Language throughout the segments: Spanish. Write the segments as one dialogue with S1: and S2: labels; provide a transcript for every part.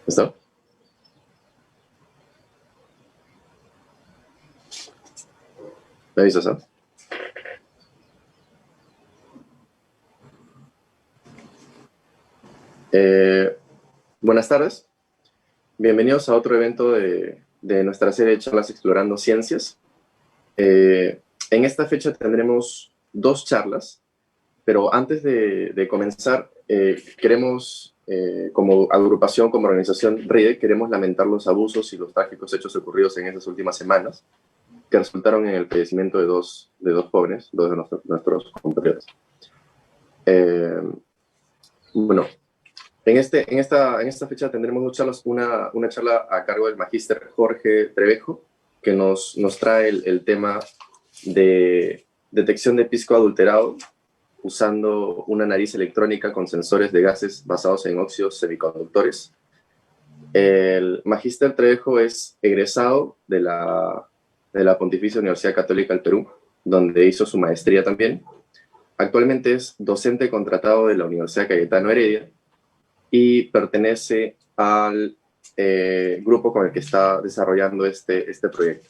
S1: ¿Listo? ¿Me avisas, ah? Buenas tardes. Bienvenidos a otro evento de nuestra serie de charlas Explorando Ciencias. En esta fecha tendremos dos charlas, pero antes de comenzar, queremos, como agrupación, como organización RIDE, queremos lamentar los abusos y los trágicos hechos ocurridos en estas últimas semanas, que resultaron en el fallecimiento de dos jóvenes, dos de nuestros compañeros. Bueno, en esta fecha tendremos dos charlas, una charla a cargo del magíster Jorge Trevejo, que nos trae el tema de detección de pisco adulterado usando una nariz electrónica con sensores de gases basados en óxidos semiconductores. El magíster Trevejo es egresado de la Pontificia Universidad Católica del Perú, donde hizo su maestría también. Actualmente es docente contratado de la Universidad Cayetano Heredia y pertenece al grupo con el que está desarrollando este proyecto.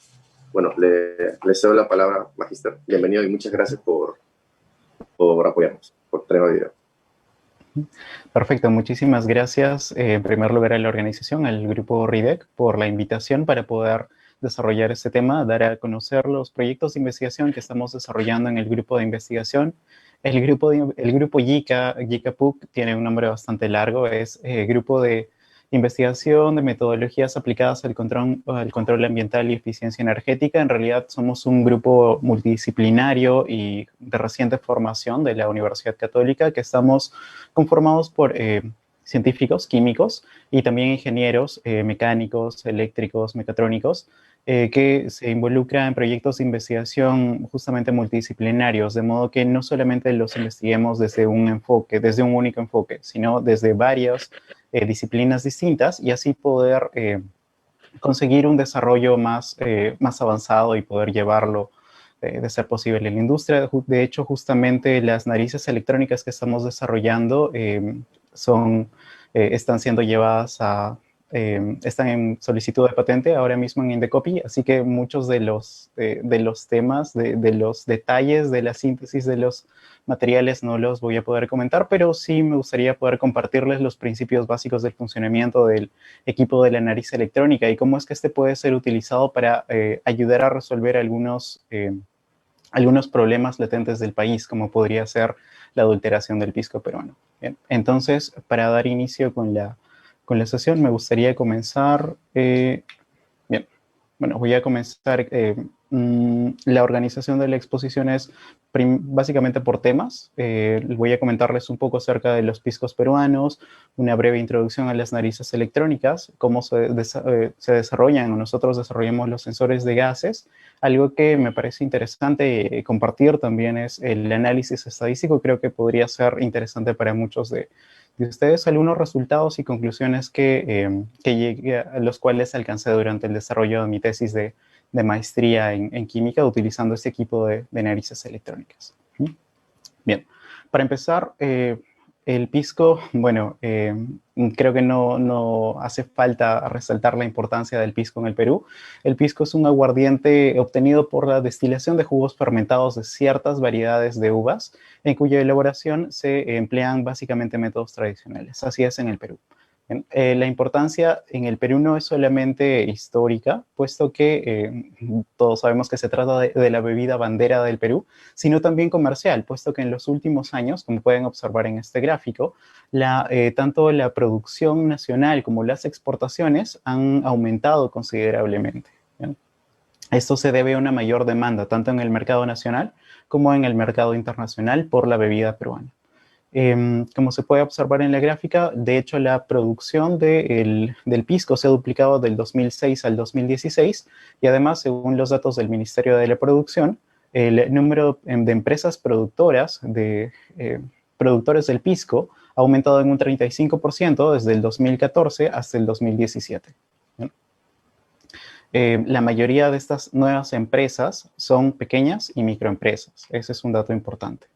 S1: Bueno, le cedo la palabra, magíster. Bienvenido y muchas gracias por apoyarnos, por traer el video.
S2: Perfecto, muchísimas gracias en primer lugar a la organización, al grupo RIDEC, por la invitación para poder desarrollar este tema, dar a conocer los proyectos de investigación que estamos desarrollando en el grupo de investigación. El grupo YICA-PUC tiene un nombre bastante largo, es Grupo de Investigación de Metodologías Aplicadas al control ambiental y eficiencia energética. En realidad somos un grupo multidisciplinario y de reciente formación de la Universidad Católica que estamos conformados por científicos, químicos y también ingenieros mecánicos, eléctricos, mecatrónicos, que se involucran en proyectos de investigación justamente multidisciplinarios, de modo que no solamente los investiguemos desde un enfoque, desde un único enfoque, sino desde varias disciplinas distintas y así poder conseguir un desarrollo más avanzado y poder llevarlo de ser posible en la industria. De hecho, justamente las narices electrónicas que estamos desarrollando están siendo llevadas están en solicitud de patente ahora mismo en Indecopy, así que muchos de los temas, de los detalles de la síntesis de los materiales no los voy a poder comentar, pero sí me gustaría poder compartirles los principios básicos del funcionamiento del equipo de la nariz electrónica y cómo es que este puede ser utilizado para ayudar a resolver algunos problemas latentes del país, como podría ser la adulteración del pisco peruano. Bien, entonces, para dar inicio con la sesión, me gustaría comenzar. Bien, bueno, voy a comenzar. La organización de la exposición es básicamente por temas. Voy a comentarles un poco acerca de los piscos peruanos, una breve introducción a las narices electrónicas, cómo se desarrollan, o nosotros desarrollamos los sensores de gases. Algo que me parece interesante compartir también es el análisis estadístico. Creo que podría ser interesante para muchos de ustedes algunos resultados y conclusiones que llegué a los cuales alcancé durante el desarrollo de mi tesis de maestría en química utilizando este equipo de narices electrónicas. Bien, para empezar, el pisco, bueno, creo que no hace falta resaltar la importancia del pisco en el Perú. El pisco es un aguardiente obtenido por la destilación de jugos fermentados de ciertas variedades de uvas, en cuya elaboración se emplean básicamente métodos tradicionales. Así es en el Perú. Bien, la importancia en el Perú no es solamente histórica, puesto que todos sabemos que se trata de la bebida bandera del Perú, sino también comercial, puesto que en los últimos años, como pueden observar en este gráfico, tanto la producción nacional como las exportaciones han aumentado considerablemente. ¿Bien? Esto se debe a una mayor demanda, tanto en el mercado nacional como en el mercado internacional por la bebida peruana. Como se puede observar en la gráfica, de hecho la producción del pisco se ha duplicado del 2006 al 2016 y además, según los datos del Ministerio de la Producción, el número de empresas productoras productores del pisco ha aumentado en un 35% desde el 2014 hasta el 2017. La mayoría de estas nuevas empresas son pequeñas y microempresas. Ese es un dato importante.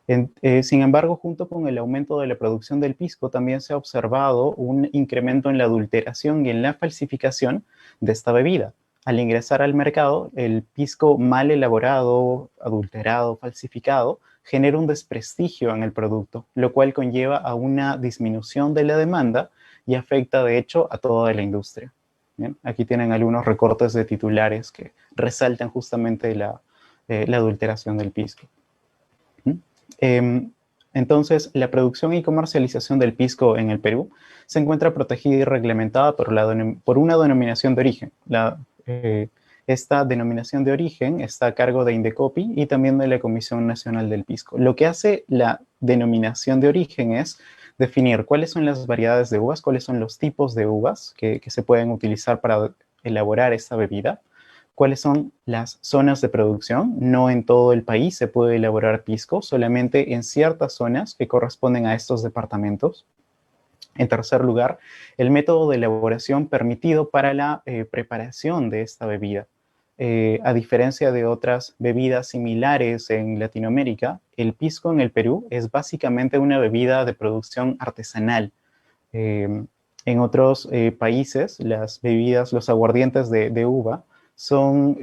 S2: Sin embargo, junto con el aumento de la producción del pisco, también se ha observado un incremento en la adulteración y en la falsificación de esta bebida. Al ingresar al mercado, el pisco mal elaborado, adulterado, falsificado, genera un desprestigio en el producto, lo cual conlleva a una disminución de la demanda y afecta, de hecho, a toda la industria. Bien, aquí tienen algunos recortes de titulares que resaltan justamente la adulteración del pisco. Entonces, la producción y comercialización del pisco en el Perú se encuentra protegida y reglamentada por una denominación de origen. Esta denominación de origen está a cargo de Indecopi y también de la Comisión Nacional del Pisco. Lo que hace la denominación de origen es definir cuáles son las variedades de uvas, cuáles son los tipos de uvas que se pueden utilizar para elaborar esta bebida, cuáles son las zonas de producción. No en todo el país se puede elaborar pisco, solamente en ciertas zonas que corresponden a estos departamentos. En tercer lugar, el método de elaboración permitido para la preparación de esta bebida. A diferencia de otras bebidas similares en Latinoamérica, el pisco en el Perú es básicamente una bebida de producción artesanal. En otros países, las bebidas, los aguardientes de uva, son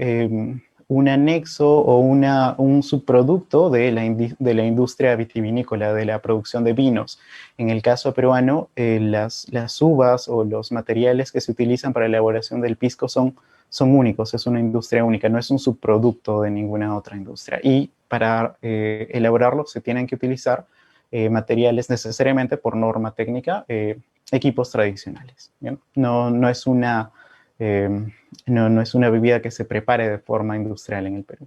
S2: un anexo o un subproducto de la industria vitivinícola, de la producción de vinos. En el caso peruano, las uvas o los materiales que se utilizan para la elaboración del pisco son únicos, es una industria única, no es un subproducto de ninguna otra industria. Y para elaborarlo se tienen que utilizar materiales necesariamente por norma técnica, equipos tradicionales. ¿Bien? No es una no es una bebida que se prepare de forma industrial en el Perú.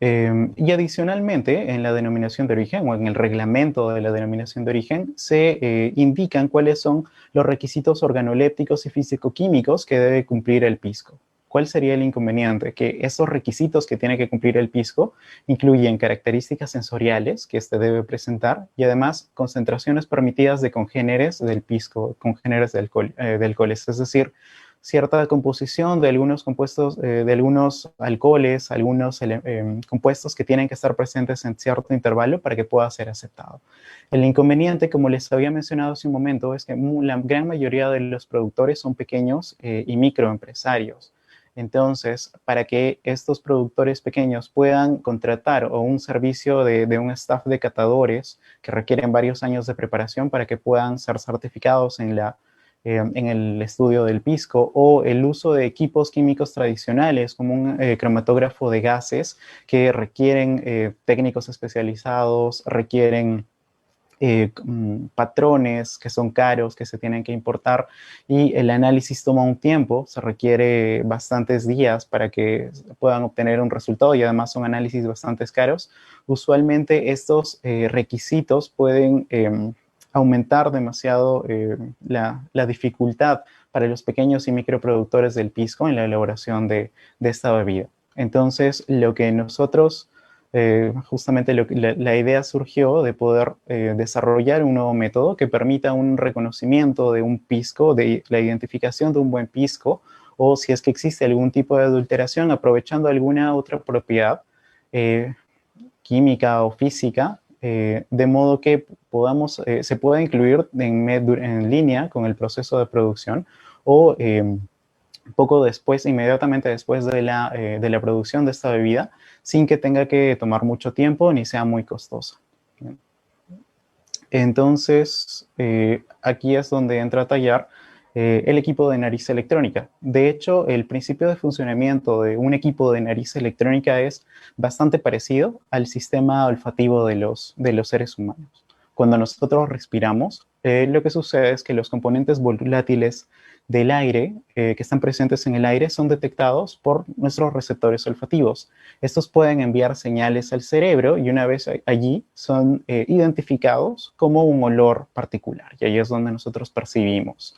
S2: Y adicionalmente, en la denominación de origen o en el reglamento de la denominación de origen, se indican cuáles son los requisitos organolépticos y físico-químicos que debe cumplir el pisco. ¿Cuál sería el inconveniente? Que estos requisitos que tiene que cumplir el pisco incluyen características sensoriales que éste debe presentar y además concentraciones permitidas de congéneres del pisco, congéneres de alcoholes, es decir, cierta composición de algunos compuestos, de algunos alcoholes, algunos compuestos que tienen que estar presentes en cierto intervalo para que pueda ser aceptado. El inconveniente, como les había mencionado hace un momento, es que la gran mayoría de los productores son pequeños y microempresarios. Entonces, para que estos productores pequeños puedan contratar o un servicio de un staff de catadores que requieren varios años de preparación para que puedan ser certificados en el estudio del pisco, o el uso de equipos químicos tradicionales como un cromatógrafo de gases que requieren técnicos especializados, requieren patrones que son caros, que se tienen que importar, y el análisis toma un tiempo, se requiere bastantes días para que puedan obtener un resultado y además son análisis bastante caros. Usualmente estos requisitos pueden aumentar demasiado la dificultad para los pequeños y microproductores del pisco en la elaboración de esta bebida. Entonces, lo que nosotros justamente la idea surgió de poder desarrollar un nuevo método que permita un reconocimiento de un pisco, de la identificación de un buen pisco, o si es que existe algún tipo de adulteración, aprovechando alguna otra propiedad química o física, de modo que se pueda incluir en línea con el proceso de producción o poco después, inmediatamente después de la producción de esta bebida, sin que tenga que tomar mucho tiempo ni sea muy costosa. Entonces, aquí es donde entra a tallar el equipo de nariz electrónica. De hecho, el principio de funcionamiento de un equipo de nariz electrónica es bastante parecido al sistema olfativo de los seres humanos. Cuando nosotros respiramos, lo que sucede es que los componentes volátiles del aire que están presentes en el aire son detectados por nuestros receptores olfativos. Estos pueden enviar señales al cerebro y una vez allí son identificados como un olor particular, y ahí es donde nosotros percibimos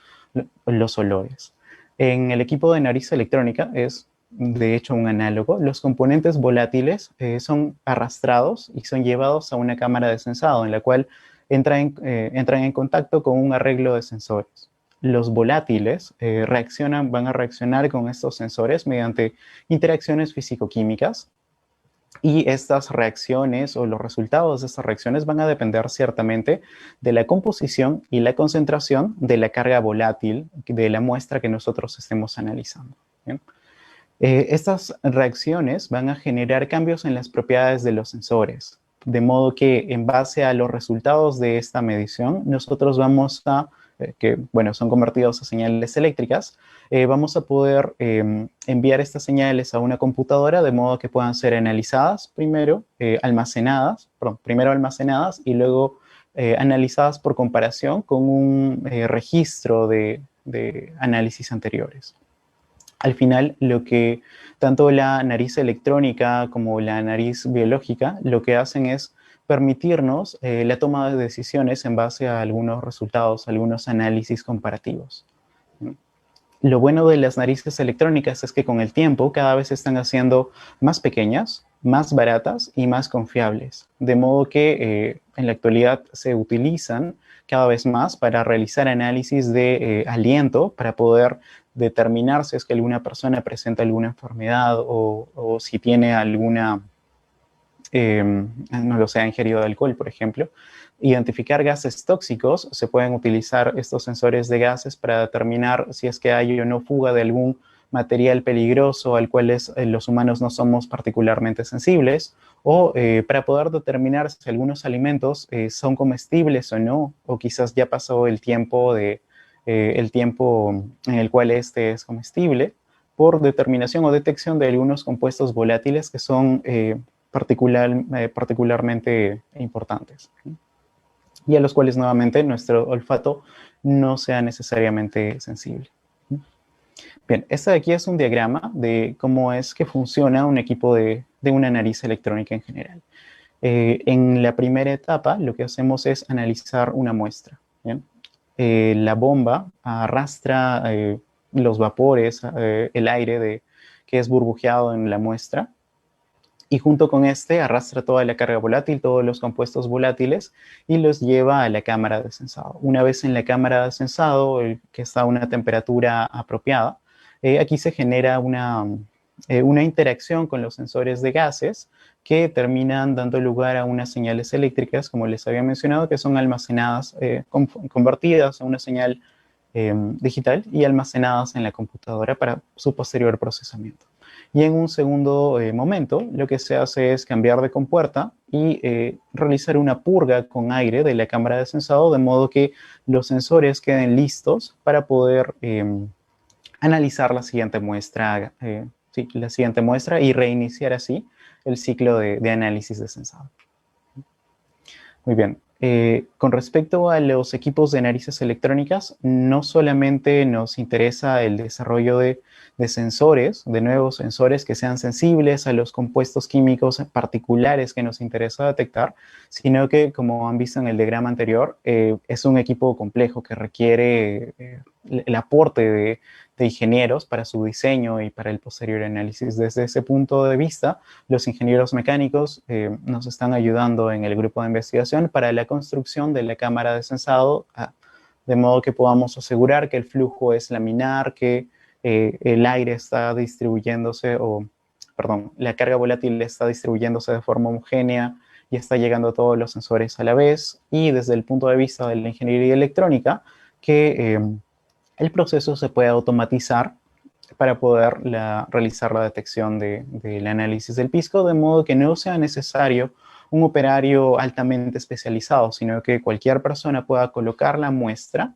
S2: los olores. En el equipo de nariz electrónica es de hecho un análogo. Los componentes volátiles son arrastrados y son llevados a una cámara de sensado en la cual entran en contacto con un arreglo de sensores. Los volátiles van a reaccionar con estos sensores mediante interacciones físico-químicas Y estas reacciones o los resultados de estas reacciones van a depender ciertamente de la composición y la concentración de la carga volátil de la muestra que nosotros estemos analizando. ¿Bien? Estas reacciones van a generar cambios en las propiedades de los sensores, de modo que en base a los resultados de esta medición, nosotros vamos a, que bueno, son convertidos a señales eléctricas, vamos a poder enviar estas señales a una computadora de modo que puedan ser analizadas primero, primero almacenadas y luego analizadas por comparación con un registro de análisis anteriores. Al final, lo que tanto la nariz electrónica como la nariz biológica lo que hacen es permitirnos la toma de decisiones en base a algunos resultados, algunos análisis comparativos. Lo bueno de las narices electrónicas es que con el tiempo cada vez se están haciendo más pequeñas, más baratas y más confiables, de modo que en la actualidad se utilizan cada vez más para realizar análisis de aliento, para poder determinar si es que alguna persona presenta alguna enfermedad o si tiene alguna, no lo sé, ha ingerido alcohol, por ejemplo. Identificar gases tóxicos, se pueden utilizar estos sensores de gases para determinar si es que hay o no fuga de algún material peligroso al cual los humanos no somos particularmente sensibles, o para poder determinar si algunos alimentos son comestibles o no, o quizás ya pasó el tiempo en el cual este es comestible, por determinación o detección de algunos compuestos volátiles que son particularmente importantes, y a los cuales nuevamente nuestro olfato no sea necesariamente sensible. Bien, este de aquí es un diagrama de cómo es que funciona un equipo de una nariz electrónica en general. En la primera etapa lo que hacemos es analizar una muestra. ¿Bien? La bomba arrastra los vapores, el aire que es burbujeado en la muestra, y junto con este arrastra toda la carga volátil, todos los compuestos volátiles, y los lleva a la cámara de sensado. Una vez en la cámara de sensado, que está a una temperatura apropiada, aquí se genera una interacción con los sensores de gases que terminan dando lugar a unas señales eléctricas, como les había mencionado, que son almacenadas, convertidas a una señal digital y almacenadas en la computadora para su posterior procesamiento. Y en un segundo momento, lo que se hace es cambiar de compuerta y realizar una purga con aire de la cámara de sensado, de modo que los sensores queden listos para poder analizar la siguiente muestra, y reiniciar así el ciclo de análisis de sensado. Muy bien. Con respecto a los equipos de narices electrónicas, no solamente nos interesa el desarrollo de sensores, de nuevos sensores que sean sensibles a los compuestos químicos particulares que nos interesa detectar, sino que, como han visto en el diagrama anterior, es un equipo complejo que requiere el aporte de ingenieros para su diseño y para el posterior análisis. Desde ese punto de vista, los ingenieros mecánicos nos están ayudando en el grupo de investigación para la construcción de la cámara de sensado, de modo que podamos asegurar que el flujo es laminar, que el aire está distribuyéndose, la carga volátil está distribuyéndose de forma homogénea y está llegando a todos los sensores a la vez, y desde el punto de vista de la ingeniería electrónica, que el proceso se puede automatizar para poder realizar la detección del análisis del pisco, de modo que no sea necesario un operario altamente especializado, sino que cualquier persona pueda colocar la muestra,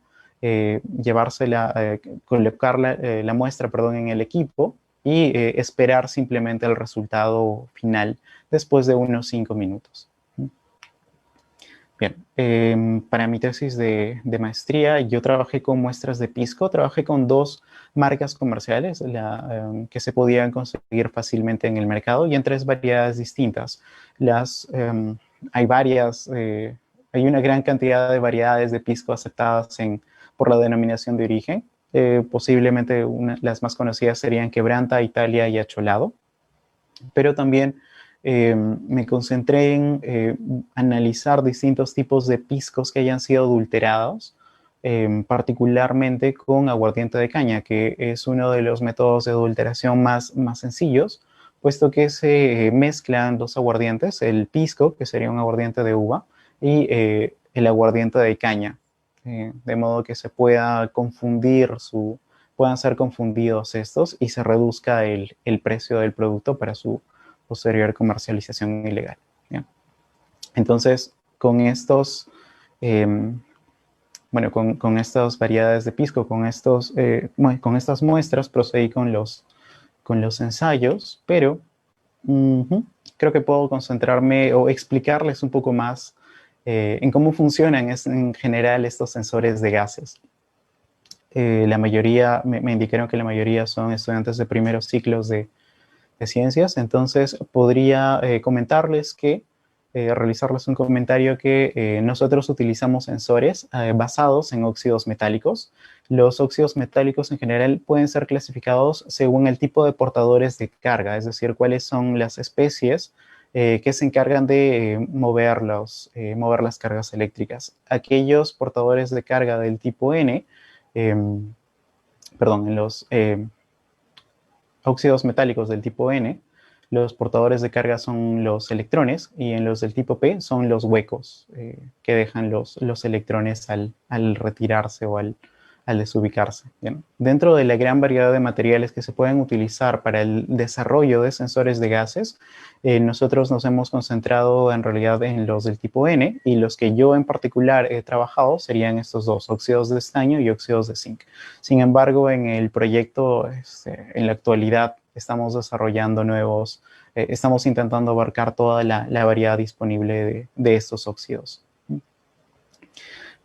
S2: colocar la muestra, en el equipo y esperar simplemente el resultado final después de unos 5 minutos. Bien, para mi tesis de maestría yo trabajé con muestras de pisco, trabajé con 2 marcas comerciales que se podían conseguir fácilmente en el mercado y en 3 variedades distintas. Hay una gran cantidad de variedades de pisco aceptadas por la denominación de origen. Posiblemente las más conocidas serían Quebranta, Italia y Acholado, pero también me concentré en analizar distintos tipos de piscos que hayan sido adulterados, particularmente con aguardiente de caña, que es uno de los métodos de adulteración más sencillos, puesto que se mezclan dos aguardientes, el pisco, que sería un aguardiente de uva, y el aguardiente de caña, de modo que se pueda puedan ser confundidos estos y se reduzca el precio del producto para su posterior comercialización ilegal. ¿Ya? Entonces, con estos, bueno, con estas variedades de pisco, con estas muestras, procedí con los ensayos, pero creo que puedo concentrarme o explicarles un poco más en cómo funcionan en general estos sensores de gases. La mayoría, me indicaron que la mayoría son estudiantes de primeros ciclos de ciencias, entonces podría comentarles que, realizarles un comentario que nosotros utilizamos sensores basados en óxidos metálicos. Los óxidos metálicos en general pueden ser clasificados según el tipo de portadores de carga, es decir, cuáles son las especies que se encargan de mover las cargas eléctricas. Aquellos portadores de carga del tipo N, perdón, en los óxidos metálicos del tipo N, los portadores de carga son los electrones y en los del tipo P son los huecos que dejan los electrones al retirarse o al desubicarse. Bien. Dentro de la gran variedad de materiales que se pueden utilizar para el desarrollo de sensores de gases, nosotros nos hemos concentrado en realidad en los del tipo N y los que yo en particular he trabajado serían estos dos, óxidos de estaño y óxidos de zinc. Sin embargo, en el proyecto, en la actualidad, estamos desarrollando estamos intentando abarcar toda la variedad disponible de estos óxidos.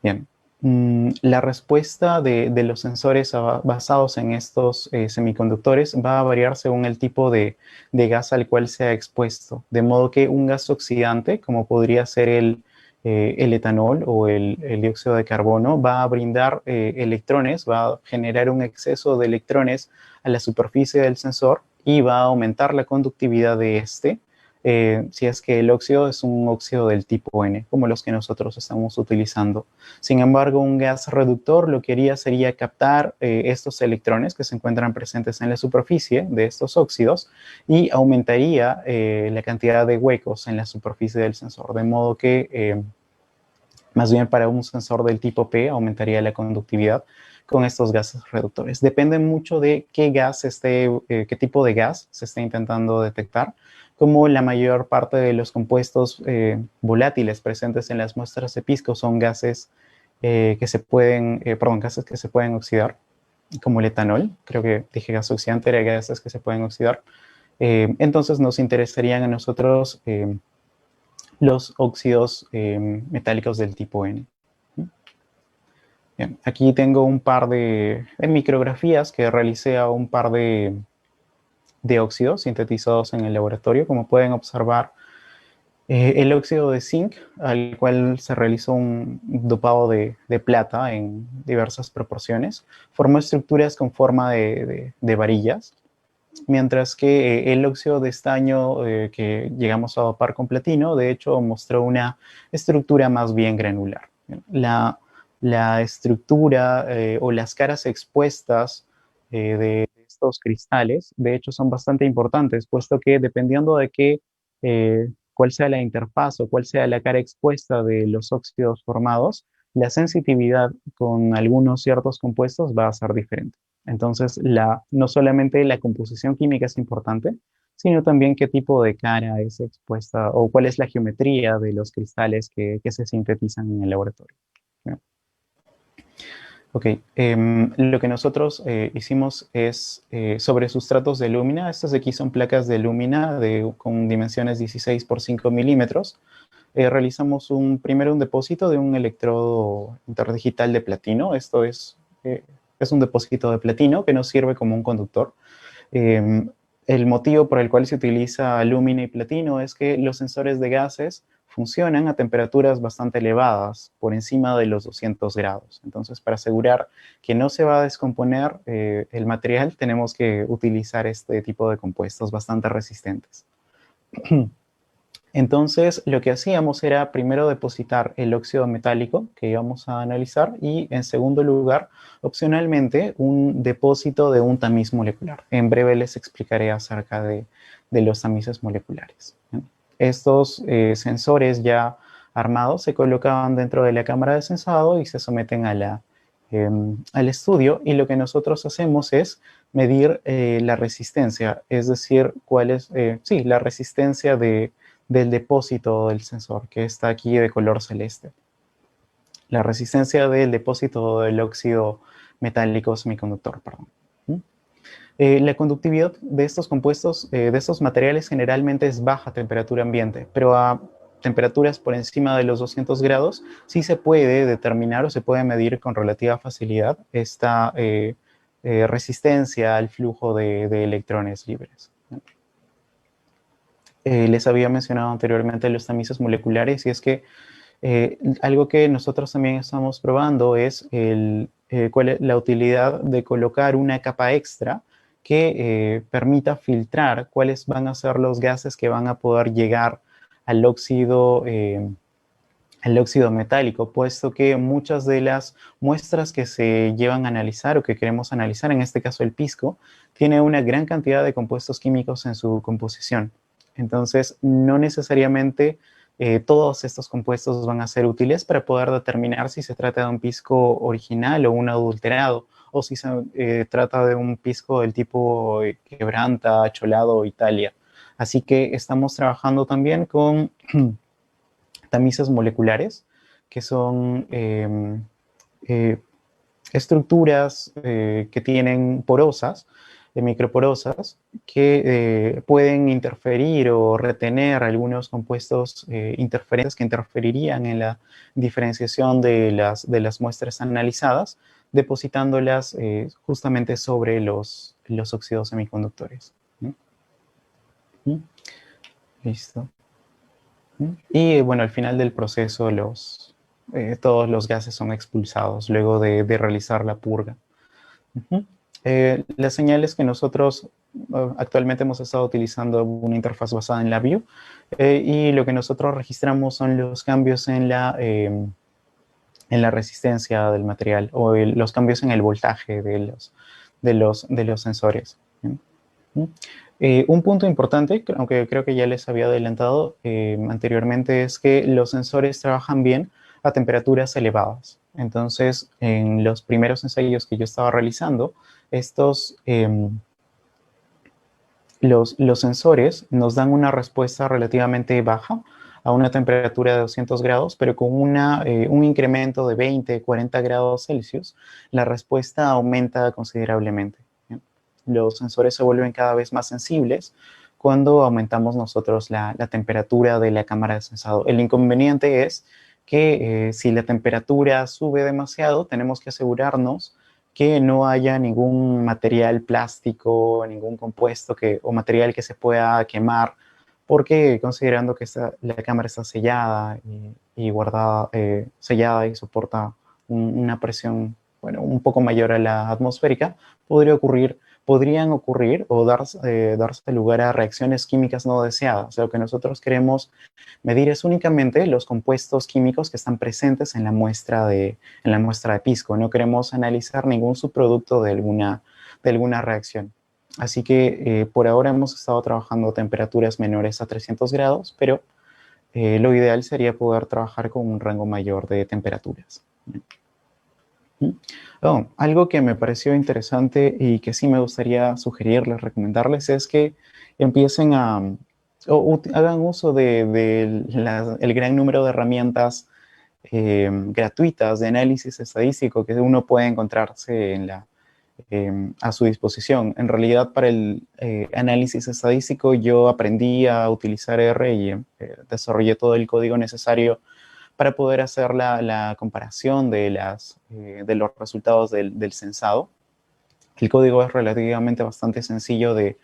S2: Bien. La respuesta de los sensores basados en estos semiconductores va a variar según el tipo de gas al cual sea expuesto. De modo que un gas oxidante, como podría ser el etanol o el dióxido de carbono, va a brindar electrones, va a generar un exceso de electrones a la superficie del sensor y va a aumentar la conductividad de este. Si es que el óxido es un óxido del tipo N, como los que nosotros estamos utilizando. Sin embargo, un gas reductor lo que haría sería captar estos electrones que se encuentran presentes en la superficie de estos óxidos y aumentaría la cantidad de huecos en la superficie del sensor, de modo que más bien para un sensor del tipo P aumentaría la conductividad con estos gases reductores. Depende mucho de qué tipo de gas se esté intentando detectar, como la mayor parte de los compuestos volátiles presentes en las muestras de pisco son gases gases que se pueden oxidar, como el etanol. Creo que dije gas oxidante, era gases que se pueden oxidar. Entonces nos interesarían a nosotros los óxidos metálicos del tipo N. Bien, aquí tengo un par de micrografías que realicé a un par de óxidos sintetizados en el laboratorio. Como pueden observar, el óxido de zinc, al cual se realizó un dopado de plata en diversas proporciones, formó estructuras con forma de varillas, mientras que el óxido de estaño que llegamos a dopar con platino, de hecho, mostró una estructura más bien granular. La estructura o las caras expuestas de estos cristales, de hecho, son bastante importantes, puesto que dependiendo de cuál sea la interfaz o cuál sea la cara expuesta de los óxidos formados, la sensitividad con algunos ciertos compuestos va a ser diferente. Entonces, no solamente la composición química es importante, sino también qué tipo de cara es expuesta o cuál es la geometría de los cristales que se sintetizan en el laboratorio. ¿No? Ok, lo que nosotros hicimos es sobre sustratos de lúmina. Estas de aquí son placas de lúmina con dimensiones 16 por 5 milímetros. Realizamos primero un depósito de un electrodo interdigital de platino. Esto es un depósito de platino que nos sirve como un conductor. El motivo por el cual se utiliza lúmina y platino es que los sensores de gases funcionan a temperaturas bastante elevadas, por encima de los 200 grados. Entonces, para asegurar que no se va a descomponer el material, tenemos que utilizar este tipo de compuestos bastante resistentes. Entonces, lo que hacíamos era primero depositar el óxido metálico que íbamos a analizar y, en segundo lugar, opcionalmente, un depósito de un tamiz molecular. En breve les explicaré acerca de de los tamices moleculares. Estos sensores ya armados se colocaban dentro de la cámara de sensado y se someten a al estudio, y lo que nosotros hacemos es medir la resistencia, es decir, cuál es, sí, la resistencia del depósito del sensor, que está aquí de color celeste. La resistencia del depósito del óxido metálico semiconductor, perdón. La conductividad de estos compuestos, de estos materiales, generalmente es baja a temperatura ambiente, pero a temperaturas por encima de los 200 grados sí se puede determinar o se puede medir con relativa facilidad esta resistencia al flujo de electrones libres. Les había mencionado anteriormente los tamices moleculares, y es que algo que nosotros también estamos probando es cuál es la utilidad de colocar una capa extra que permita filtrar cuáles van a ser los gases que van a poder llegar al óxido metálico, puesto que muchas de las muestras que se llevan a analizar o que queremos analizar, en este caso el pisco, tiene una gran cantidad de compuestos químicos en su composición. Entonces, no necesariamente todos estos compuestos van a ser útiles para poder determinar si se trata de un pisco original o un adulterado, o si se trata de un pisco del tipo Quebranta, Cholado o Italia. Así que estamos trabajando también con tamices moleculares, que son estructuras que tienen porosas, microporosas, que pueden interferir o retener algunos compuestos interferentes que interferirían en la diferenciación de las muestras analizadas, depositándolas justamente sobre los óxidos semiconductores. Listo. Y bueno, al final del proceso todos los gases son expulsados luego de realizar la purga. Las señales que nosotros actualmente hemos estado utilizando una interfaz basada en LabVIEW, y lo que nosotros registramos son los cambios en la resistencia del material, o los cambios en el voltaje de los sensores. Un punto importante, aunque creo que ya les había adelantado anteriormente, es que los sensores trabajan bien a temperaturas elevadas. Entonces, en los primeros ensayos que yo estaba realizando, los sensores nos dan una respuesta relativamente baja a una temperatura de 200 grados, pero con un incremento de 20, 40 grados Celsius, la respuesta aumenta considerablemente. Los sensores se vuelven cada vez más sensibles cuando aumentamos nosotros la temperatura de la cámara de sensado. El inconveniente es que si la temperatura sube demasiado, tenemos que asegurarnos que no haya ningún material plástico, ningún compuesto o material que se pueda quemar, porque considerando que la cámara está sellada y guardada, sellada y soporta una presión, bueno, un poco mayor a la atmosférica, podrían ocurrir o darse lugar a reacciones químicas no deseadas. Lo que nosotros queremos medir es únicamente los compuestos químicos que están presentes en la muestra de pisco. No queremos analizar ningún subproducto de alguna reacción. Así que por ahora hemos estado trabajando a temperaturas menores a 300 grados, pero lo ideal sería poder trabajar con un rango mayor de temperaturas. Algo que me pareció interesante y que sí me gustaría sugerirles, recomendarles, es que empiecen hagan uso el gran número de herramientas gratuitas de análisis estadístico que uno puede encontrarse a su disposición. En realidad, para el análisis estadístico yo aprendí a utilizar R y desarrollé todo el código necesario para poder hacer la comparación de los resultados del censado. El código es relativamente bastante sencillo de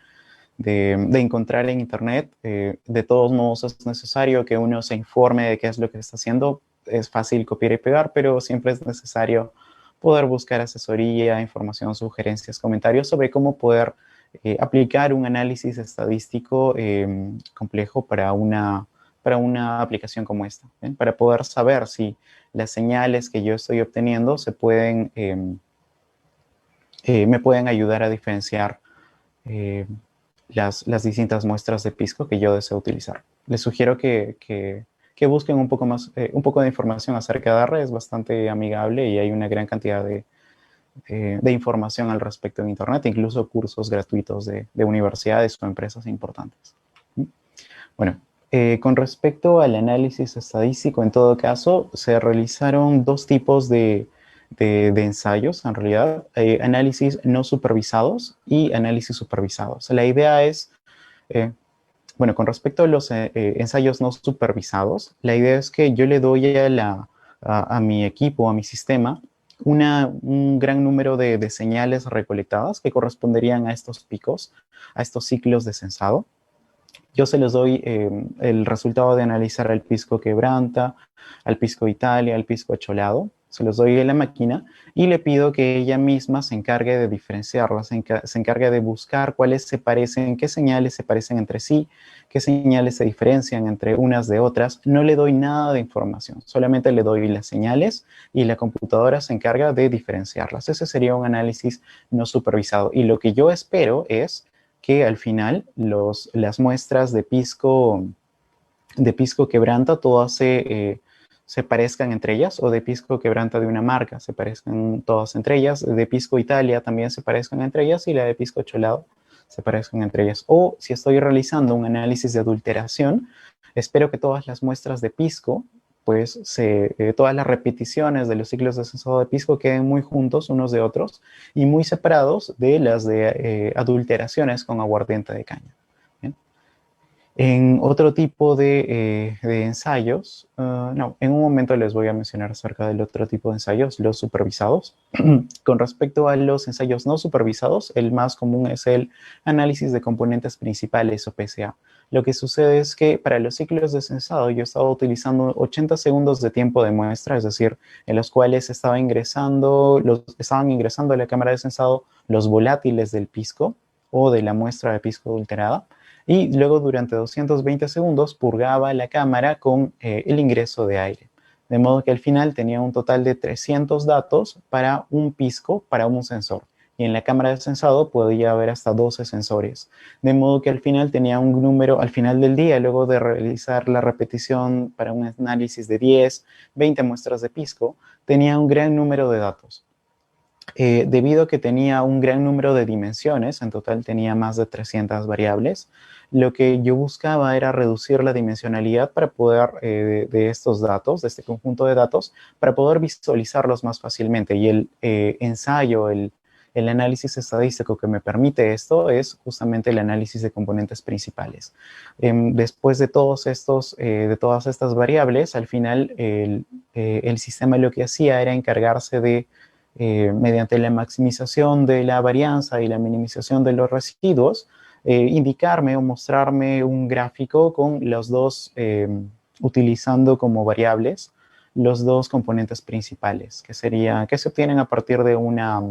S2: encontrar en Internet. De todos modos, es necesario que uno se informe de qué es lo que está haciendo. Es fácil copiar y pegar, pero siempre es necesario poder buscar asesoría, información, sugerencias, comentarios sobre cómo poder aplicar un análisis estadístico complejo para una aplicación como esta, ¿bien? Para poder saber si las señales que yo estoy obteniendo me pueden ayudar a diferenciar las distintas muestras de pisco que yo deseo utilizar. Les sugiero que busquen un poco más, un poco de información acerca de ARRE. Es bastante amigable y hay una gran cantidad de información al respecto en Internet, incluso cursos gratuitos de universidades o empresas importantes. Bueno, con respecto al análisis estadístico, en todo caso, se realizaron dos tipos de ensayos, en realidad, análisis no supervisados y análisis supervisados. La idea es, bueno, con respecto a los ensayos no supervisados, la idea es que yo le doy a mi equipo, a mi sistema, un gran número de señales recolectadas que corresponderían a estos picos, a estos ciclos de sensado. Yo se les doy el resultado de analizar al pisco quebranta, al pisco Italia, al pisco acholado. Se los doy a la máquina y le pido que ella misma se encargue de diferenciarlas, se encargue de buscar cuáles se parecen, qué señales se parecen entre sí, qué señales se diferencian entre unas de otras. No le doy nada de información, solamente le doy las señales y la computadora se encarga de diferenciarlas. Ese sería un análisis no supervisado. Y lo que yo espero es que al final las muestras de pisco quebranta todas se parezcan entre ellas, o de pisco quebranta de una marca se parezcan todas entre ellas, de pisco Italia también se parezcan entre ellas y la de pisco cholado se parezcan entre ellas. O si estoy realizando un análisis de adulteración, espero que todas las muestras de pisco, pues todas las repeticiones de los ciclos de sensado de pisco queden muy juntos unos de otros y muy separados de las de adulteraciones con aguardiente de caña. ¿Bien? En otro tipo de ensayos, no, en un momento les voy a mencionar acerca del otro tipo de ensayos, los supervisados. Con respecto a los ensayos no supervisados, el más común es el análisis de componentes principales o PSA. Lo que sucede es que para los ciclos de sensado yo estaba utilizando 80 segundos de tiempo de muestra, es decir, en los cuales estaban ingresando a la cámara de sensado los volátiles del pisco o de la muestra de pisco adulterada, y luego durante 220 segundos purgaba la cámara con el ingreso de aire. De modo que al final tenía un total de 300 datos para un pisco, para un sensor. Y en la cámara de sensado podía haber hasta 12 sensores. De modo que al final tenía un número, al final del día, luego de realizar la repetición para un análisis de 10, 20 muestras de pisco, tenía un gran número de datos. Debido a que tenía un gran número de dimensiones, en total tenía más de 300 variables, lo que yo buscaba era reducir la dimensionalidad para poder, de estos datos, de este conjunto de datos, para poder visualizarlos más fácilmente. Y el ensayo, el análisis estadístico que me permite esto es justamente el análisis de componentes principales. Después de todas estas variables, al final el sistema lo que hacía era encargarse de mediante la maximización de la varianza y la minimización de los residuos, indicarme o mostrarme un gráfico con los dos, utilizando como variables los dos componentes principales, que se obtienen a partir de una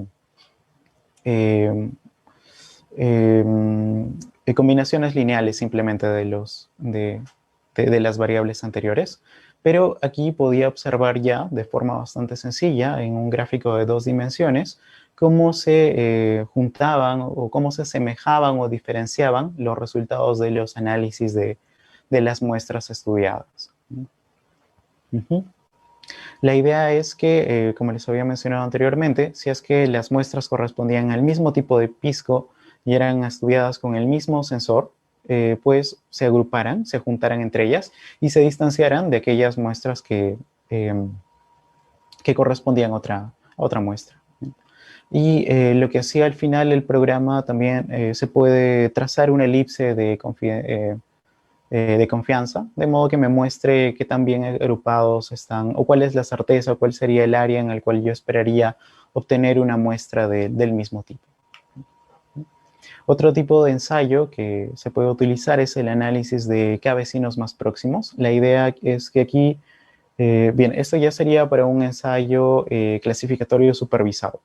S2: combinaciones lineales simplemente de las variables anteriores. Pero aquí podía observar ya de forma bastante sencilla en un gráfico de 2 dimensiones cómo se juntaban o cómo se asemejaban o diferenciaban los resultados de los análisis de las muestras estudiadas. La idea es que, como les había mencionado anteriormente, si es que las muestras correspondían al mismo tipo de pisco y eran estudiadas con el mismo sensor, pues se agruparan, se juntaran entre ellas y se distanciaran de aquellas muestras que correspondían a otra muestra. Y lo que hacía al final el programa también se puede trazar una elipse de confianza, de modo que me muestre qué tan bien agrupados están, o cuál es la certeza, o cuál sería el área en el cual yo esperaría obtener una muestra del mismo tipo. Otro tipo de ensayo que se puede utilizar es el análisis de qué vecinos más próximos. La idea es que aquí, bien, esto ya sería para un ensayo clasificatorio supervisado.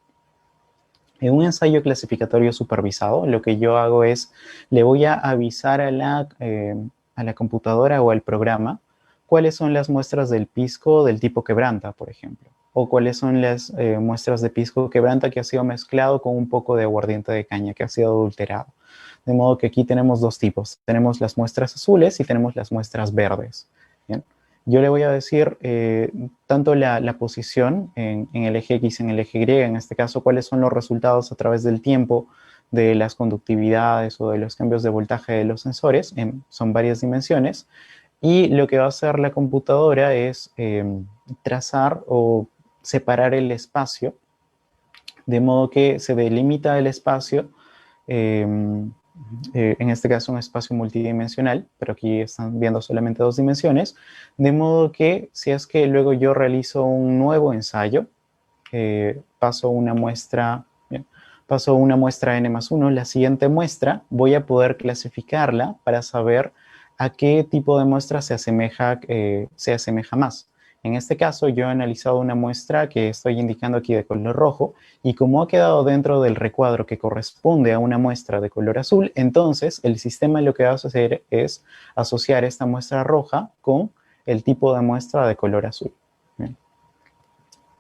S2: En un ensayo clasificatorio supervisado, lo que yo hago es, le voy a avisar a la computadora o al programa cuáles son las muestras del pisco del tipo quebranta, por ejemplo. o cuáles son las muestras de pisco quebranta que ha sido mezclado con un poco de aguardiente de caña que ha sido adulterado. De modo que aquí tenemos dos tipos. Tenemos las muestras azules y tenemos las muestras verdes. ¿Bien? Yo le voy a decir tanto la posición en el eje X y en el eje Y, en este caso, cuáles son los resultados a través del tiempo de las conductividades o de los cambios de voltaje de los sensores, son varias dimensiones, y lo que va a hacer la computadora es trazar o separar el espacio, de modo que se delimita el espacio, en este caso un espacio multidimensional, pero aquí están viendo solamente dos dimensiones, de modo que si es que luego yo realizo un nuevo ensayo, paso una muestra, bien, paso una muestra n+1, la siguiente muestra voy a poder clasificarla para saber a qué tipo de muestra se asemeja más. En este caso, yo he analizado una muestra que estoy indicando aquí de color rojo, y como ha quedado dentro del recuadro que corresponde a una muestra de color azul, entonces el sistema lo que va a hacer es asociar esta muestra roja con el tipo de muestra de color azul. Bien.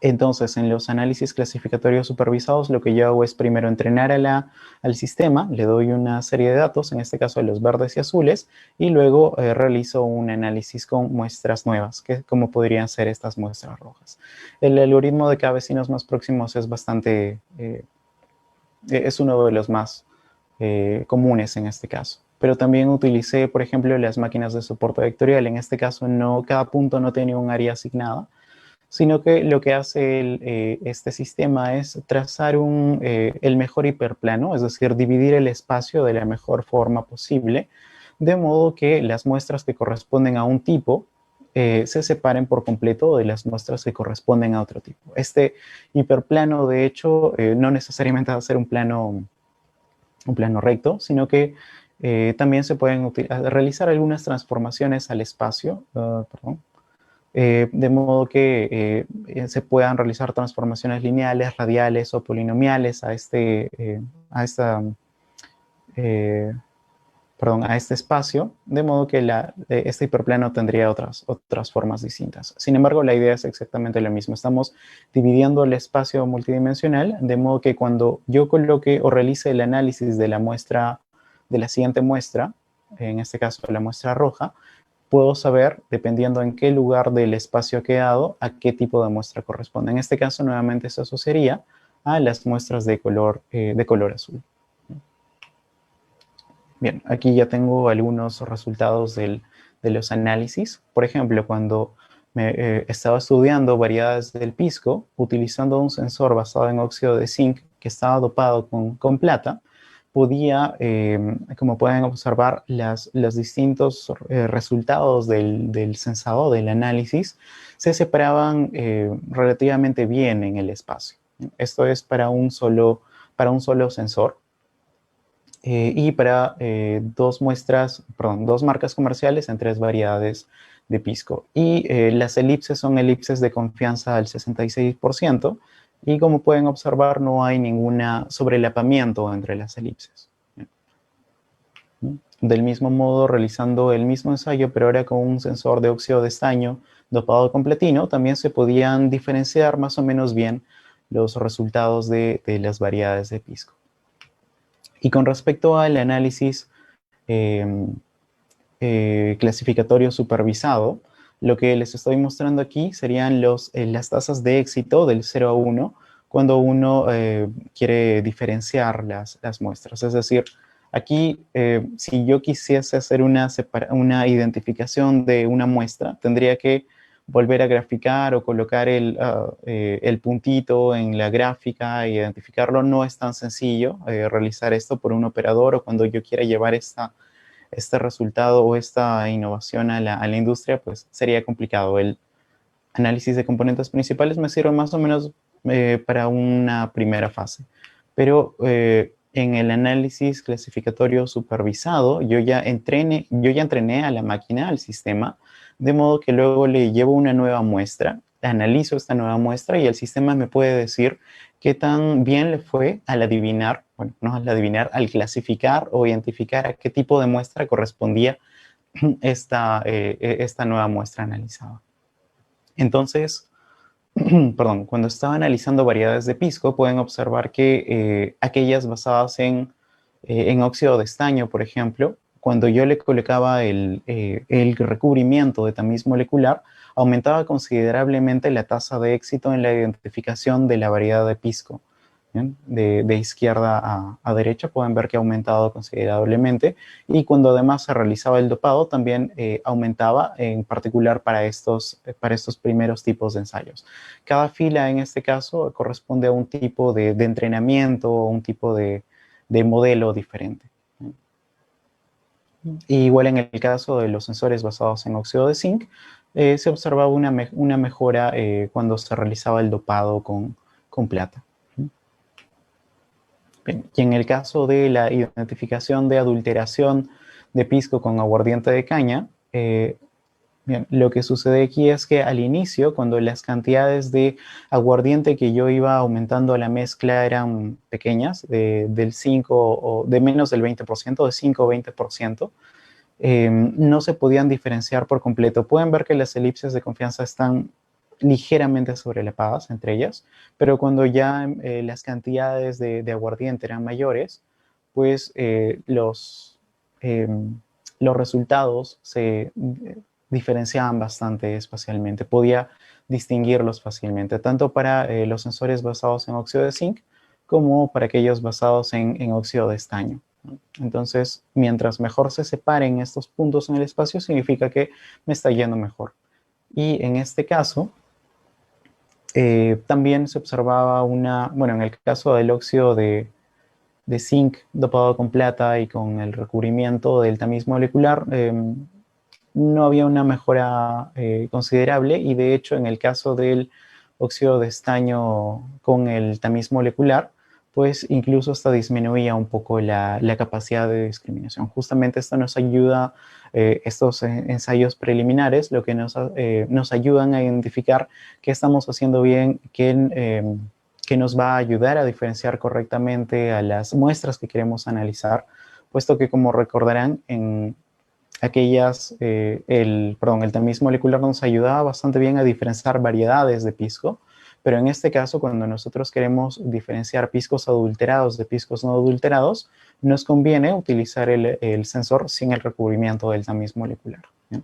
S2: Entonces, en los análisis clasificatorios supervisados, lo que yo hago es primero entrenar al sistema, le doy una serie de datos, en este caso de los verdes y azules, y luego realizo un análisis con muestras nuevas, que como podrían ser estas muestras rojas. El algoritmo de cada vecinos más próximos es bastante, es uno de los más comunes en este caso. Pero también utilicé, por ejemplo, las máquinas de soporte vectorial. En este caso, cada punto no tiene un área asignada, sino que lo que hace este sistema es trazar el mejor hiperplano, es decir, dividir el espacio de la mejor forma posible, de modo que las muestras que corresponden a un tipo se separen por completo de las muestras que corresponden a otro tipo. Este hiperplano, de hecho, no necesariamente va a ser un plano recto, sino que también se pueden realizar algunas transformaciones al espacio, de modo que se puedan realizar transformaciones lineales, radiales o polinomiales a este espacio, de modo que este hiperplano tendría otras formas distintas. Sin embargo, la idea es exactamente lo mismo. Estamos dividiendo el espacio multidimensional, de modo que cuando yo coloque o realice el análisis de la siguiente muestra, en este caso la muestra roja, puedo saber, dependiendo en qué lugar del espacio ha quedado, a qué tipo de muestra corresponde. En este caso, nuevamente se asociaría a las muestras de color azul. Bien, aquí ya tengo algunos resultados de los análisis. Por ejemplo, cuando estaba estudiando variedades del pisco, utilizando un sensor basado en óxido de zinc que estaba dopado con plata, podía, como pueden observar, los distintos resultados del sensado, del análisis, se separaban relativamente bien en el espacio. Esto es para un solo sensor. Y para dos marcas comerciales en 3 variedades de pisco. Y las elipses son elipses de confianza al 66%, y como pueden observar no hay ningún sobrelapamiento entre las elipses. Del mismo modo, realizando el mismo ensayo, pero ahora con un sensor de óxido de estaño dopado con platino, también se podían diferenciar más o menos bien los resultados de las variedades de pisco. Y con respecto al análisis clasificatorio supervisado, lo que les estoy mostrando aquí serían las tasas de éxito del 0 a 1 cuando uno quiere diferenciar las muestras. Es decir, aquí, si yo quisiese hacer una identificación de una muestra, tendría que volver a graficar o colocar el puntito en la gráfica e identificarlo. No es tan sencillo realizar esto por un operador, o cuando yo quiera llevar este resultado o esta innovación a la industria, pues sería complicado. El análisis de componentes principales me sirve más o menos para una primera fase. Pero en el análisis clasificatorio supervisado, yo ya entrené a la máquina, al sistema, de modo que luego le llevo una nueva muestra, analizo esta nueva muestra y el sistema me puede decir qué tan bien le fue al adivinar, bueno, no al adivinar, al clasificar o identificar a qué tipo de muestra correspondía esta nueva muestra analizada. Entonces, perdón, cuando estaba analizando variedades de pisco, pueden observar que aquellas basadas en óxido de estaño, por ejemplo, cuando yo le colocaba el recubrimiento de tamiz molecular, aumentaba considerablemente la tasa de éxito en la identificación de la variedad de pisco. ¿Bien? De izquierda a derecha pueden ver que ha aumentado considerablemente, y cuando además se realizaba el dopado también aumentaba, en particular para estos primeros tipos de ensayos. Cada fila en este caso corresponde a un tipo de entrenamiento o un tipo de modelo diferente. Y igual en el caso de los sensores basados en óxido de zinc, se observaba una mejora cuando se realizaba el dopado con plata. Bien. Y en el caso de la identificación de adulteración de pisco con aguardiente de caña, bien, lo que sucede aquí es que al inicio, cuando las cantidades de aguardiente que yo iba aumentando a la mezcla eran pequeñas, del 5 o de menos del 20%, de 5 o 20%, no se podían diferenciar por completo. Pueden ver que las elipses de confianza están ligeramente sobrelapadas entre ellas, pero cuando ya las cantidades de aguardiente eran mayores, pues eh, los resultados se diferenciaban bastante espacialmente. Podía distinguirlos fácilmente, tanto para los sensores basados en óxido de zinc como para aquellos basados en óxido de estaño. Entonces, mientras mejor se separen estos puntos en el espacio, significa que me está yendo mejor. Y en este caso, también se observaba bueno, en el caso del óxido de zinc dopado con plata y con el recubrimiento del tamiz molecular, no había una mejora considerable, y de hecho en el caso del óxido de estaño con el tamiz molecular, pues incluso hasta disminuía un poco la capacidad de discriminación. Justamente esto nos ayuda, estos ensayos preliminares, lo que nos ayudan a identificar qué estamos haciendo bien, que nos va a ayudar a diferenciar correctamente a las muestras que queremos analizar, puesto que, como recordarán, en el tamiz molecular nos ayudaba bastante bien a diferenciar variedades de pisco, pero en este caso, cuando nosotros queremos diferenciar piscos adulterados de piscos no adulterados, nos conviene utilizar el sensor sin el recubrimiento del tamiz molecular. ¿Bien?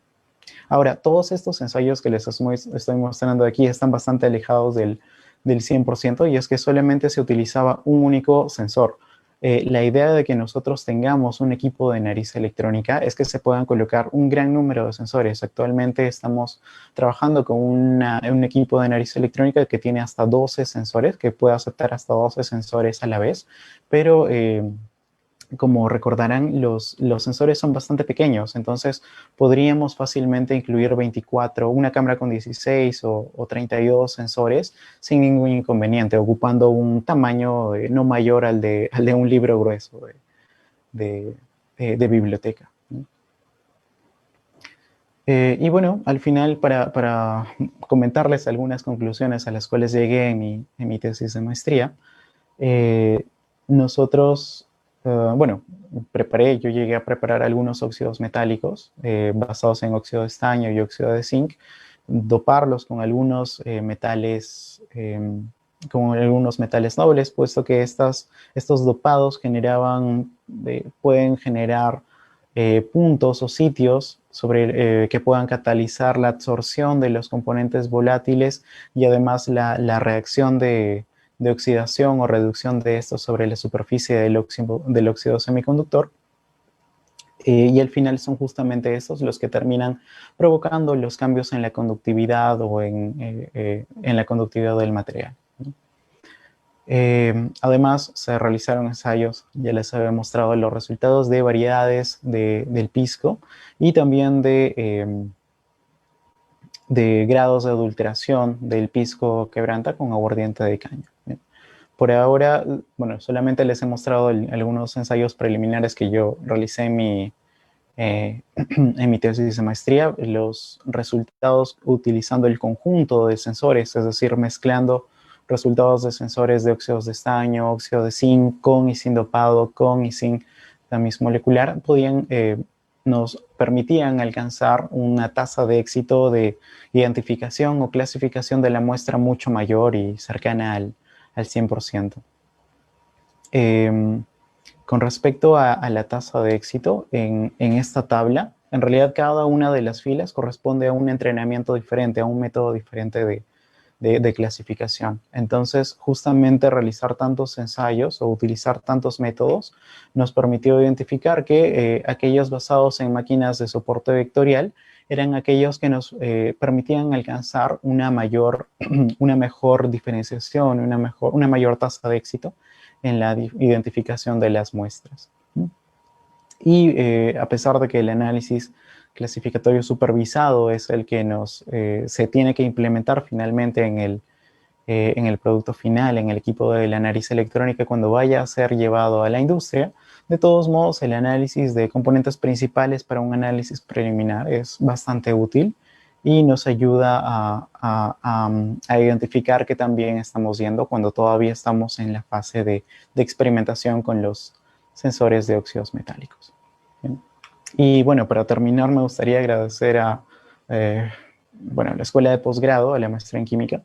S2: Ahora, todos estos ensayos que les estoy mostrando aquí están bastante alejados del 100%, y es que solamente se utilizaba un único sensor. La idea de que nosotros tengamos un equipo de nariz electrónica es que se puedan colocar un gran número de sensores. Actualmente estamos trabajando con un equipo de nariz electrónica que tiene hasta 12 sensores, que puede aceptar hasta 12 sensores a la vez, pero como recordarán, los sensores son bastante pequeños, entonces podríamos fácilmente incluir 24, una cámara con 16 o 32 sensores sin ningún inconveniente, ocupando un tamaño no mayor al de un libro grueso de biblioteca. Y bueno, al final, para comentarles algunas conclusiones a las cuales llegué en mi tesis de maestría, nosotros, bueno, yo llegué a preparar algunos óxidos metálicos basados en óxido de estaño y óxido de zinc, doparlos con algunos metales nobles, puesto que estos dopados pueden generar puntos o sitios que puedan catalizar la absorción de los componentes volátiles, y además la reacción de oxidación o reducción de estos sobre la superficie del óxido semiconductor. Y al final son justamente estos los que terminan provocando los cambios en la conductividad o en la conductividad del material. Además, se realizaron ensayos, ya les había mostrado los resultados de variedades del pisco, y también de grados de adulteración del pisco quebranta con aguardiente de caña. Bien. Por ahora, bueno, solamente les he mostrado algunos ensayos preliminares que yo realicé en mi tesis de maestría. Los resultados utilizando el conjunto de sensores, es decir, mezclando resultados de sensores de óxidos de estaño, óxido de zinc, con y sin dopado, con y sin tamiz molecular, podían nos permitían alcanzar una tasa de éxito de identificación o clasificación de la muestra mucho mayor y cercana al 100%. Con respecto a la tasa de éxito, en esta tabla, en realidad cada una de las filas corresponde a un entrenamiento diferente, a un método diferente de clasificación. Entonces, justamente realizar tantos ensayos o utilizar tantos métodos nos permitió identificar que aquellos basados en máquinas de soporte vectorial eran aquellos que nos permitían alcanzar una mejor diferenciación, una mayor tasa de éxito en la identificación de las muestras. Y a pesar de que el análisis clasificatorio supervisado es el que se tiene que implementar finalmente en el producto final, en el equipo de la nariz electrónica cuando vaya a ser llevado a la industria, de todos modos el análisis de componentes principales para un análisis preliminar es bastante útil y nos ayuda a identificar qué tan bien estamos yendo cuando todavía estamos en la fase de experimentación con los sensores de óxidos metálicos. Bien. Y bueno, para terminar me gustaría agradecer a la Escuela de Posgrado, a la maestría en Química,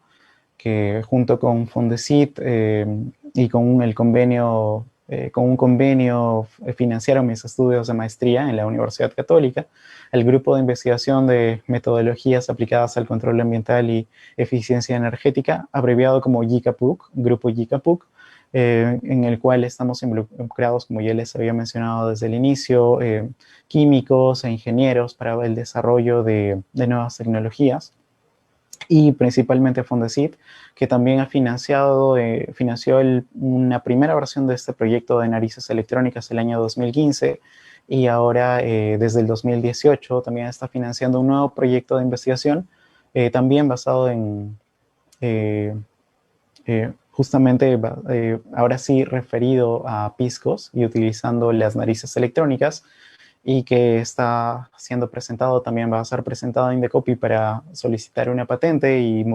S2: que junto con Fondesit y con un convenio financiaron mis estudios de maestría en la Universidad Católica. El grupo de investigación de metodologías aplicadas al control ambiental y eficiencia energética, abreviado como GICAPUC, grupo GICAPUC, en el cual estamos involucrados, como ya les había mencionado desde el inicio, químicos e ingenieros para el desarrollo de nuevas tecnologías. Y principalmente Fondesit, que también ha financió una primera versión de este proyecto de narices electrónicas el año 2015 y ahora desde el 2018 también está financiando un nuevo proyecto de investigación también basado en justamente ahora sí referido a piscos y utilizando las narices electrónicas, y que está siendo presentado, también va a ser presentado en Indecopy para solicitar una patente y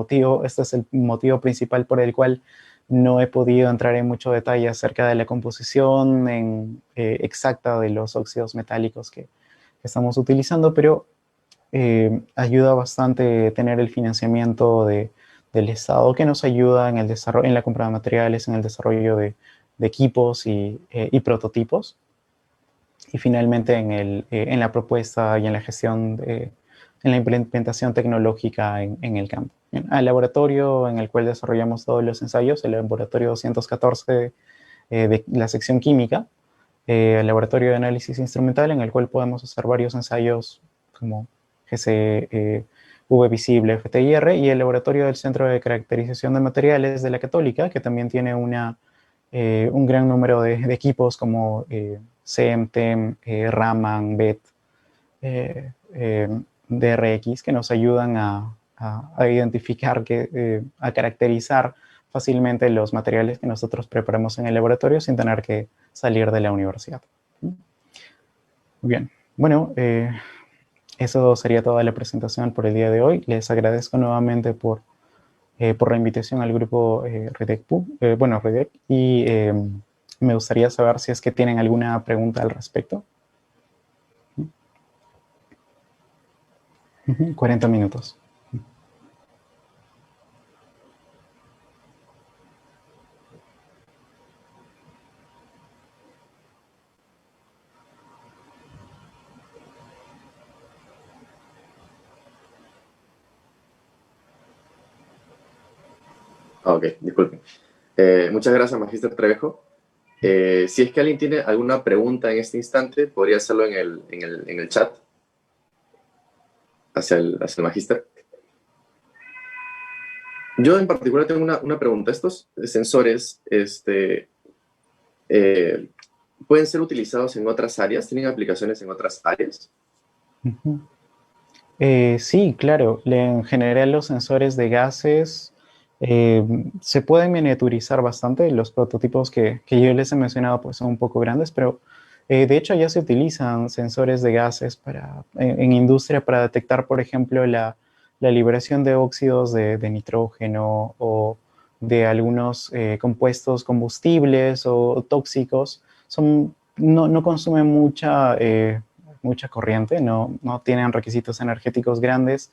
S2: este es el motivo principal por el cual no he podido entrar en mucho detalle acerca de la composición exacta de los óxidos metálicos que estamos utilizando, pero ayuda bastante tener el financiamiento del Estado que nos ayuda en el desarrollo, en la compra de materiales, en el desarrollo de equipos y prototipos. Y finalmente en la propuesta y en la gestión, en la implementación tecnológica en el campo. Bien, al laboratorio en el cual desarrollamos todos los ensayos, el laboratorio 214 de la sección química, el laboratorio de análisis instrumental en el cual podemos hacer varios ensayos como GC, V visible, FTIR, y el laboratorio del Centro de Caracterización de Materiales de la Católica, que también tiene un gran número de equipos como CEM, TEM, Raman, BET, DRX, que nos ayudan a identificar, a caracterizar fácilmente los materiales que nosotros preparamos en el laboratorio sin tener que salir de la universidad. Muy bien. Bueno, eso sería toda la presentación por el día de hoy. Les agradezco nuevamente por la invitación al grupo REDEC, y me gustaría saber si es que tienen alguna pregunta al respecto. 40 minutos.
S1: Ok, disculpen. Muchas gracias, Magíster Trevejo. Si es que alguien tiene alguna pregunta en este instante, podría hacerlo en el chat hacia el Magíster. Yo en particular tengo una pregunta. ¿Estos sensores pueden ser utilizados en otras áreas? ¿Tienen aplicaciones en otras áreas?
S2: Sí, claro. En general los sensores de gases se pueden miniaturizar bastante. Los prototipos que yo les he mencionado pues, son un poco grandes, pero de hecho ya se utilizan sensores de gases en industria para detectar, por ejemplo, la liberación de óxidos de nitrógeno o de algunos compuestos combustibles o tóxicos. No consumen mucha corriente, no tienen requisitos energéticos grandes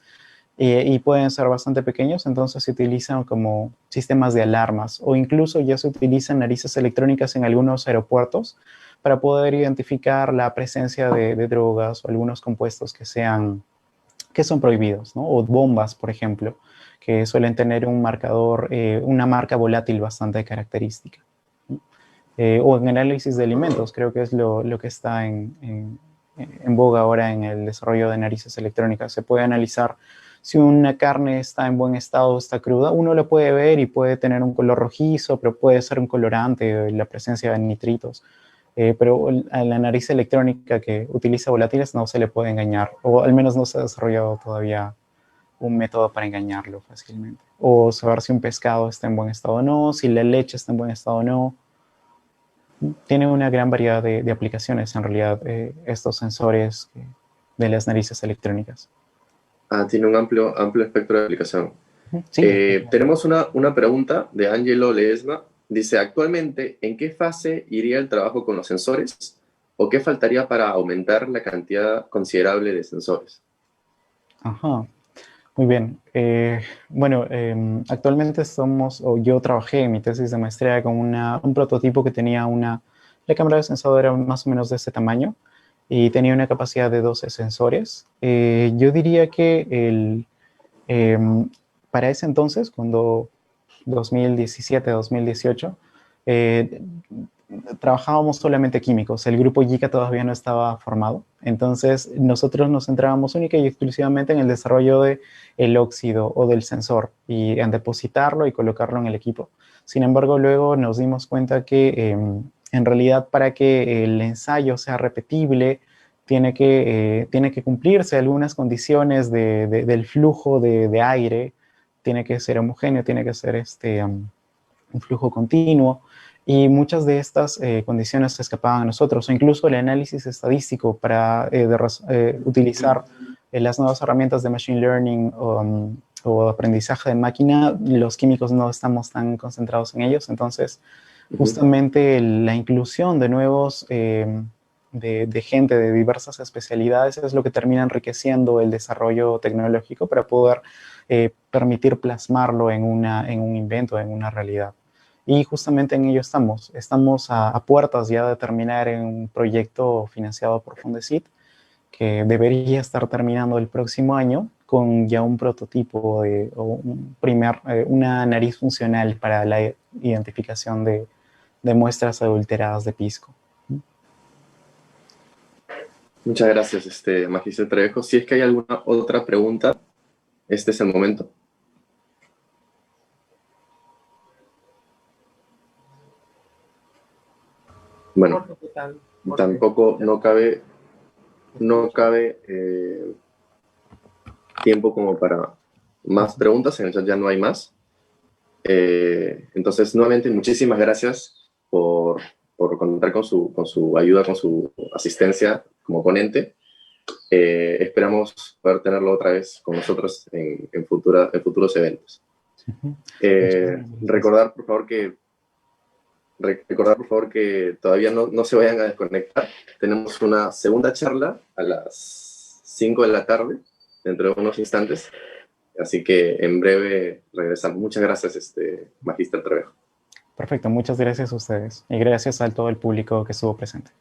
S2: y pueden ser bastante pequeños, entonces se utilizan como sistemas de alarmas o incluso ya se utilizan narices electrónicas en algunos aeropuertos para poder identificar la presencia de drogas o algunos compuestos que son prohibidos, ¿no? O bombas, por ejemplo, que suelen tener un marcador, una marca volátil bastante característica. O en análisis de alimentos, creo que es lo que está en boga ahora en el desarrollo de narices electrónicas. Se puede analizar si una carne está en buen estado o está cruda. Uno lo puede ver y puede tener un color rojizo, pero puede ser un colorante, la presencia de nitritos. Pero a la nariz electrónica que utiliza volátiles no se le puede engañar, o al menos no se ha desarrollado todavía un método para engañarlo fácilmente. O saber si un pescado está en buen estado o no, si la leche está en buen estado o no. Tiene una gran variedad de aplicaciones, en realidad, estos sensores de las narices electrónicas.
S1: Tiene un amplio espectro de aplicación.
S2: Sí,
S1: Tenemos una pregunta de Angelo Leesma. Dice, actualmente, ¿en qué fase iría el trabajo con los sensores? ¿O qué faltaría para aumentar la cantidad considerable de sensores?
S2: ajá. Muy bien. Bueno, actualmente yo trabajé en mi tesis de maestría con un prototipo que tenía la cámara de sensor era más o menos de este tamaño y tenía una capacidad de 12 sensores. Yo diría que para ese entonces, cuando 2017, 2018, eh, trabajábamos solamente químicos. El grupo YICA todavía no estaba formado. Entonces, nosotros nos centrábamos única y exclusivamente en el desarrollo del óxido o del sensor y en depositarlo y colocarlo en el equipo. Sin embargo, luego nos dimos cuenta que en realidad para que el ensayo sea repetible, tiene que cumplirse algunas condiciones del flujo de aire, tiene que ser homogéneo, tiene que ser un flujo continuo, y muchas de estas condiciones se escapaban a nosotros, o incluso el análisis estadístico para utilizar las nuevas herramientas de Machine Learning o aprendizaje de máquina, los químicos no estamos tan concentrados en ellos, entonces justamente la inclusión de nuevos, de gente de diversas especialidades es lo que termina enriqueciendo el desarrollo tecnológico para poder permitir plasmarlo en un invento, en una realidad. Y justamente en ello estamos. Estamos a puertas ya de terminar en un proyecto financiado por Fundesit, que debería estar terminando el próximo año con ya un prototipo o una nariz funcional para la identificación de muestras adulteradas de pisco.
S1: Muchas gracias, Magister Trevejo. Si es que hay alguna otra pregunta, este es el momento. Bueno, tampoco no cabe tiempo como para más preguntas. En el chat ya no hay más. Entonces, nuevamente, muchísimas gracias por contar con su ayuda, con su asistencia como ponente. Esperamos poder tenerlo otra vez con nosotros en futuros eventos. Recordar, por favor, que todavía no se vayan a desconectar. Tenemos una segunda charla a las 5 de la tarde, dentro de unos instantes. Así que en breve regresamos. Muchas gracias, Magister Trevejo.
S2: Perfecto, muchas gracias a ustedes y gracias a todo el público que estuvo presente.